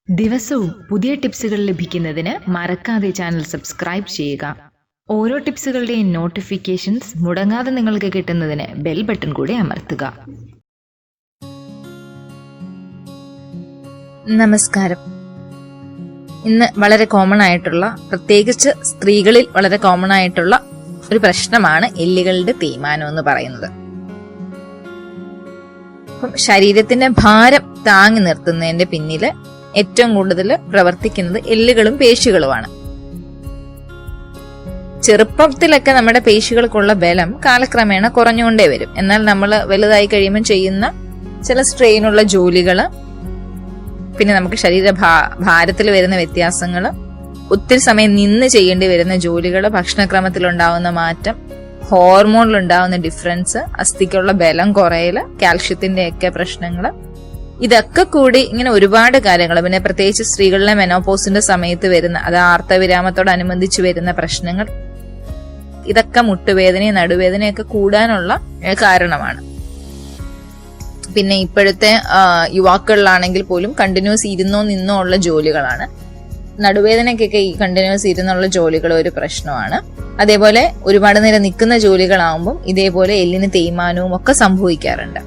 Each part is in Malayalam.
ദിവസവും പുതിയ ടിപ്സുകൾ ലഭിക്കുന്നതിന് മറക്കാതെ ചാനൽ സബ്സ്ക്രൈബ് ചെയ്യുക. ഓരോ ടിപ്സുകളുടെയും നോട്ടിഫിക്കേഷൻസ് മുടങ്ങാതെ നിങ്ങൾക്ക് കിട്ടുന്നതിന് ബെൽ ബട്ടൺ കൂടി അമർത്തുക. നമസ്കാരം. ഇന്ന് വളരെ കോമൺ ആയിട്ടുള്ള, പ്രത്യേകിച്ച് സ്ത്രീകളിൽ വളരെ കോമൺ ആയിട്ടുള്ള ഒരു പ്രശ്നമാണ് എല്ലുകളുടെ തേയ്മാനം എന്ന് പറയുന്നത്. അപ്പം ശരീരത്തിന്റെ ഭാരം താങ്ങി നിർത്തുന്നതിന്റെ പിന്നില് ഏറ്റവും കൂടുതൽ പ്രവർത്തിക്കുന്നത് എല്ലുകളും പേശികളുമാണ്. ചെറുപ്പത്തിലൊക്കെ നമ്മുടെ പേശികൾക്കുള്ള ബലം കാലക്രമേണ കുറഞ്ഞുകൊണ്ടേ വരും. എന്നാൽ നമ്മൾ വലുതായി കഴിയുമ്പോൾ ചെയ്യുന്ന ചില സ്ട്രെയിനുള്ള ജോലികള്, പിന്നെ നമുക്ക് ശരീര ഭാരത്തിൽ വരുന്ന വ്യത്യാസങ്ങള്, ഒത്തിരി സമയം നിന്ന് ചെയ്യേണ്ടി വരുന്ന ജോലികള്, ഭക്ഷണക്രമത്തിലുണ്ടാവുന്ന മാറ്റം, ഹോർമോണിലുണ്ടാവുന്ന ഡിഫറൻസ്, അസ്ഥിക്കുള്ള ബലം കുറയല്, കാൽഷ്യത്തിന്റെ ഒക്കെ പ്രശ്നങ്ങള്, ഇതൊക്കെ കൂടി ഇങ്ങനെ ഒരുപാട് കാര്യങ്ങൾ, പിന്നെ പ്രത്യേകിച്ച് സ്ത്രീകളിലെ മെനോപോസിന്റെ സമയത്ത് വരുന്ന, അത് ആർത്തവിരാമത്തോടനുബന്ധിച്ച് വരുന്ന പ്രശ്നങ്ങൾ, ഇതൊക്കെ മുട്ടുവേദനയും നടുവേദനയൊക്കെ കൂടാനുള്ള കാരണമാണ്. പിന്നെ ഇപ്പോഴത്തെ യുവാക്കളിലാണെങ്കിൽ പോലും കണ്ടിന്യൂസ് ഇരുന്നോ നിന്നോ ഉള്ള ജോലികളാണ്. നടുവേദനയ്ക്കൊക്കെ ഈ കണ്ടിന്യൂസ് ഇരുന്നുള്ള ജോലികൾ ഒരു പ്രശ്നമാണ്. അതേപോലെ ഒരുപാട് നേരം നിൽക്കുന്ന ജോലികളാവുമ്പം ഇതേപോലെ എല്ലിന് തേയ്മാനവും ഒക്കെ സംഭവിക്കാറുണ്ട്.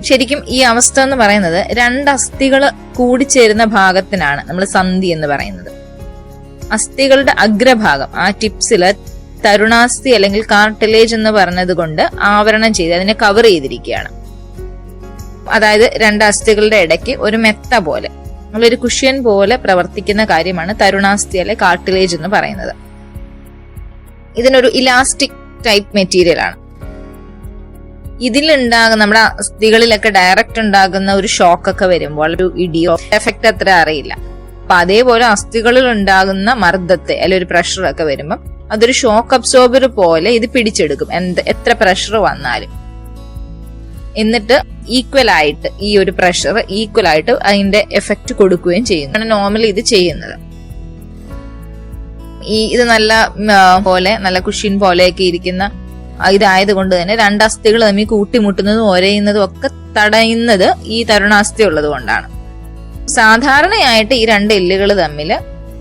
ശരിക്കും ഈ അവസ്ഥ എന്ന് പറയുന്നത് രണ്ട് അസ്ഥികൾ കൂടിച്ചേരുന്ന ഭാഗത്തിനാണ് നമ്മൾ സന്ധി എന്ന് പറയുന്നത്. അസ്ഥികളുടെ അഗ്രഭാഗം, ആ ടിപ്സില് തരുണാസ്ഥി അല്ലെങ്കിൽ കാർട്ടിലേജ് എന്ന് പറഞ്ഞത് കൊണ്ട് ആവരണം ചെയ്ത് അതിനെ കവർ ചെയ്തിരിക്കുകയാണ്. അതായത് രണ്ട് അസ്ഥികളുടെ ഇടയ്ക്ക് ഒരു മെത്ത പോലെ, ഒരു കുഷ്യൻ പോലെ പ്രവർത്തിക്കുന്ന കാര്യമാണ് തരുണാസ്ഥി അല്ലെ കാർട്ടിലേജ് എന്ന് പറയുന്നത്. ഇതിനൊരു ഇലാസ്റ്റിക് ടൈപ്പ് മെറ്റീരിയൽ ആണ്. ഇതിലുണ്ടാകുന്ന, നമ്മുടെ അസ്ഥികളിലൊക്കെ ഡയറക്റ്റ് ഉണ്ടാകുന്ന ഒരു ഷോക്കൊക്കെ വരുമ്പോൾ, ഒരു ഇടിയോ എഫക്റ്റ് അത്ര അറിയില്ല. അപ്പൊ അതേപോലെ അസ്ഥികളിൽ ഉണ്ടാകുന്ന മർദ്ദത്തെ അല്ലെങ്കിൽ ഒരു പ്രഷർ ഒക്കെ വരുമ്പോൾ അതൊരു ഷോക്ക് അബ്സോർബർ പോലെ ഇത് പിടിച്ചെടുക്കും, എത്ര പ്രഷർ വന്നാലും. എന്നിട്ട് ഈക്വൽ ആയിട്ട് ഈ ഒരു പ്രഷർ ഈക്വൽ ആയിട്ട് അതിന്റെ എഫക്റ്റ് കൊടുക്കുകയും ചെയ്യുന്നു. നോർമലി ഇത് ചെയ്യുന്നത്. ഇത് നല്ല പോലെ, നല്ല കുഷ്യൻ പോലെയൊക്കെ ഇരിക്കുന്ന ഇതായത് കൊണ്ട് തന്നെ രണ്ട് അസ്ഥികൾ തമ്മിൽ കൂട്ടിമുട്ടുന്നതും ഒരയുന്നതും ഒക്കെ തടയുന്നത് ഈ തരുണാസ്ഥി ഉള്ളത് കൊണ്ടാണ്. സാധാരണയായിട്ട് ഈ രണ്ട് എല്ലുകൾ തമ്മിൽ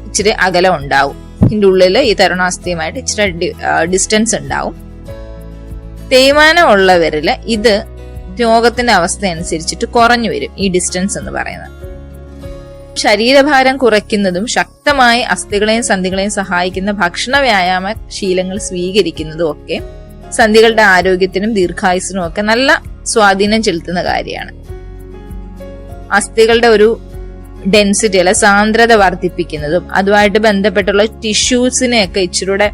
ഇച്ചിരി അകലം ഉണ്ടാവും. ഇതിന്റെ ഉള്ളില് ഈ തരുണാസ്ഥിയുമായിട്ട് ഇച്ചിരി ഡിസ്റ്റൻസ് ഉണ്ടാവും. തേയ്മാനം ഉള്ളവരില് ഇത് രോഗത്തിന്റെ അവസ്ഥ അനുസരിച്ചിട്ട് കുറഞ്ഞു വരും, ഈ ഡിസ്റ്റൻസ് എന്ന് പറയുന്നത്. ശരീരഭാരം കുറയ്ക്കുന്നതും ശക്തമായി അസ്ഥികളെയും സന്ധികളെയും സഹായിക്കുന്ന ഭക്ഷണ വ്യായാമ ശീലങ്ങൾ സ്വീകരിക്കുന്നതും ഒക്കെ സന്ധികളുടെ ആരോഗ്യത്തിനും ദീർഘായുസിനും ഒക്കെ നല്ല സ്വാധീനം ചെലുത്തുന്ന കാര്യമാണ്. അസ്ഥികളുടെ ഒരു ഡെൻസിറ്റി അല്ലെ സാന്ദ്രത വർദ്ധിപ്പിക്കുന്നതും അതുമായിട്ട് ബന്ധപ്പെട്ടുള്ള ടിഷ്യൂസിനെയൊക്കെ ഇച്ചിരൂടെ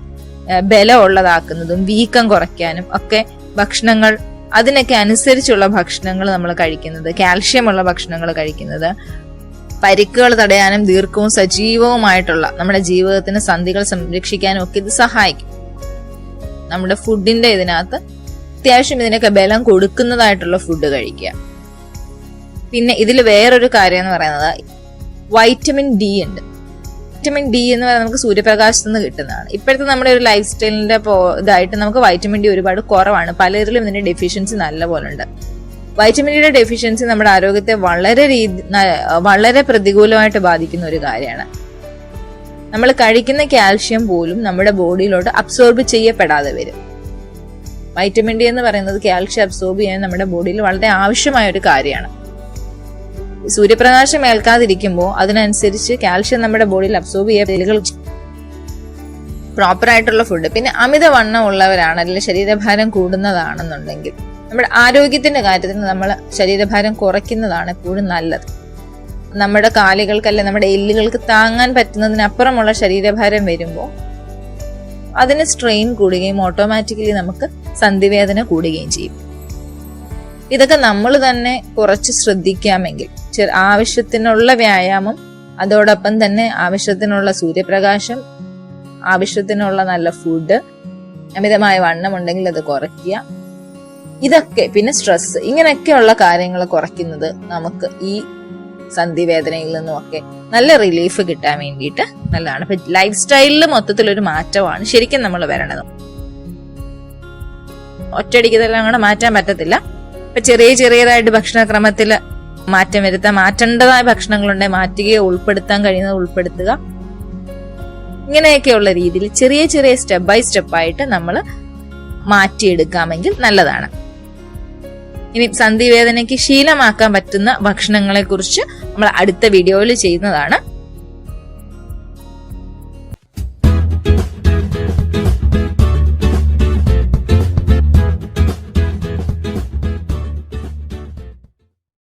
ബലം ഉള്ളതാക്കുന്നതും വീക്കം കുറയ്ക്കാനും ഒക്കെ ഭക്ഷണങ്ങൾ, അതിനൊക്കെ അനുസരിച്ചുള്ള ഭക്ഷണങ്ങൾ നമ്മൾ കഴിക്കുന്നത്, കാൽഷ്യമുള്ള ഭക്ഷണങ്ങൾ കഴിക്കുന്നത്, പരിക്കുകൾ തടയാനും ദീർഘവും സജീവവുമായിട്ടുള്ള നമ്മുടെ ജീവിതത്തിന് സന്ധികൾ സംരക്ഷിക്കാനും ഒക്കെ ഇത് സഹായിക്കും. നമ്മുടെ ഫുഡിന്റെ ഇതിനകത്ത് അത്യാവശ്യം ഇതിനൊക്കെ ബലം കൊടുക്കുന്നതായിട്ടുള്ള ഫുഡ് കഴിക്കുക. പിന്നെ ഇതിൽ വേറൊരു കാര്യം എന്ന് പറയുന്നത് വൈറ്റമിൻ ഡി ഉണ്ട്. വൈറ്റമിൻ ഡി എന്ന് പറയുന്നത് നമുക്ക് സൂര്യപ്രകാശത്ത് നിന്ന് കിട്ടുന്നതാണ്. ഇപ്പോഴത്തെ നമ്മുടെ ഒരു ലൈഫ് സ്റ്റൈലിന്റെ ഇതായിട്ട് നമുക്ക് വൈറ്റമിൻ ഡി ഒരുപാട് കുറവാണ്. പലരിലും ഇതിന്റെ ഡെഫിഷ്യൻസി നല്ല പോലെ ഉണ്ട്. വൈറ്റമിൻ ഡിയുടെ ഡെഫിഷ്യൻസി നമ്മുടെ ആരോഗ്യത്തെ വളരെ പ്രതികൂലമായിട്ട് ബാധിക്കുന്ന ഒരു കാര്യമാണ്. നമ്മൾ കഴിക്കുന്ന കാൽഷ്യം പോലും നമ്മുടെ ബോഡിയിലോട്ട് അബ്സോർബ് ചെയ്യപ്പെടാതെ വരും. വൈറ്റമിൻ ഡി എന്ന് പറയുന്നത് കാൽഷ്യം അബ്സോർബ് ചെയ്യാൻ നമ്മുടെ ബോഡിയിൽ വളരെ ആവശ്യമായ ഒരു കാര്യമാണ്. സൂര്യപ്രകാശം ഏൽക്കാതിരിക്കുമ്പോൾ അതിനനുസരിച്ച് കാൽഷ്യം നമ്മുടെ ബോഡിയിൽ അബ്സോർബ് ചെയ്യാൻ പ്രോപ്പർ ആയിട്ടുള്ള ഫുഡ്. പിന്നെ അമിതവണ്ണം ഉള്ളവരാണ്, അല്ലെങ്കിൽ ശരീരഭാരം കൂടുന്നതാണെന്നുണ്ടെങ്കിൽ നമ്മുടെ ആരോഗ്യത്തിന്റെ കാര്യത്തിൽ നമ്മൾ ശരീരഭാരം കുറയ്ക്കുന്നതാണ് എപ്പോഴും നല്ലത്. നമ്മുടെ കാലുകൾക്ക് അല്ലെ നമ്മുടെ എല്ലുകൾക്ക് താങ്ങാൻ പറ്റുന്നതിനപ്പുറമുള്ള ശരീരഭാരം വരുമ്പോൾ അതിന് സ്ട്രെയിൻ കൂടുകയും ഓട്ടോമാറ്റിക്കലി നമുക്ക് സന്ധിവേദന കൂടുകയും ചെയ്യും. ഇതൊക്കെ നമ്മൾ തന്നെ കുറച്ച് ശ്രദ്ധിക്കാമെങ്കിൽ, ആവശ്യത്തിനുള്ള വ്യായാമം, അതോടൊപ്പം തന്നെ ആവശ്യത്തിനുള്ള സൂര്യപ്രകാശം, ആവശ്യത്തിനുള്ള നല്ല ഫുഡ്, അമിതമായ വണ്ണം ഉണ്ടെങ്കിൽ അത് കുറയ്ക്കുക, ഇതൊക്കെ, പിന്നെ സ്ട്രെസ്, ഇങ്ങനെയൊക്കെയുള്ള കാര്യങ്ങൾ കുറയ്ക്കുന്നത് നമുക്ക് ഈ സന്ധിവേദനയിൽ നിന്നുമൊക്കെ നല്ല റിലീഫ് കിട്ടാൻ വേണ്ടിയിട്ട് നല്ലതാണ്. അപ്പൊ ലൈഫ് സ്റ്റൈലിൽ മൊത്തത്തിലൊരു മാറ്റമാണ് ശരിക്കും നമ്മൾ വരണത്. ഒറ്റയടിക്ക് ഇതെല്ലാം കൂടെ മാറ്റാൻ പറ്റത്തില്ല. ഇപ്പൊ ചെറിയതായിട്ട് ഭക്ഷണക്രമത്തിൽ മാറ്റം വരുത്താൻ, മാറ്റേണ്ടതായ ഭക്ഷണങ്ങളുണ്ടെങ്കിൽ മാറ്റുകയോ ഉൾപ്പെടുത്താൻ കഴിയുന്നത് ഉൾപ്പെടുത്തുക. ഇങ്ങനെയൊക്കെയുള്ള രീതിയിൽ ചെറിയ ചെറിയ സ്റ്റെപ്പ് ബൈ സ്റ്റെപ്പായിട്ട് നമ്മൾ മാറ്റിയെടുക്കാമെങ്കിൽ നല്ലതാണ്. ഇനി സന്ധിവേദനയ്ക്ക് ശീലമാക്കാൻ പറ്റുന്ന ഭക്ഷണങ്ങളെ കുറിച്ച് നമ്മൾ അടുത്ത വീഡിയോയിൽ ചെയ്യുന്നതാണ്.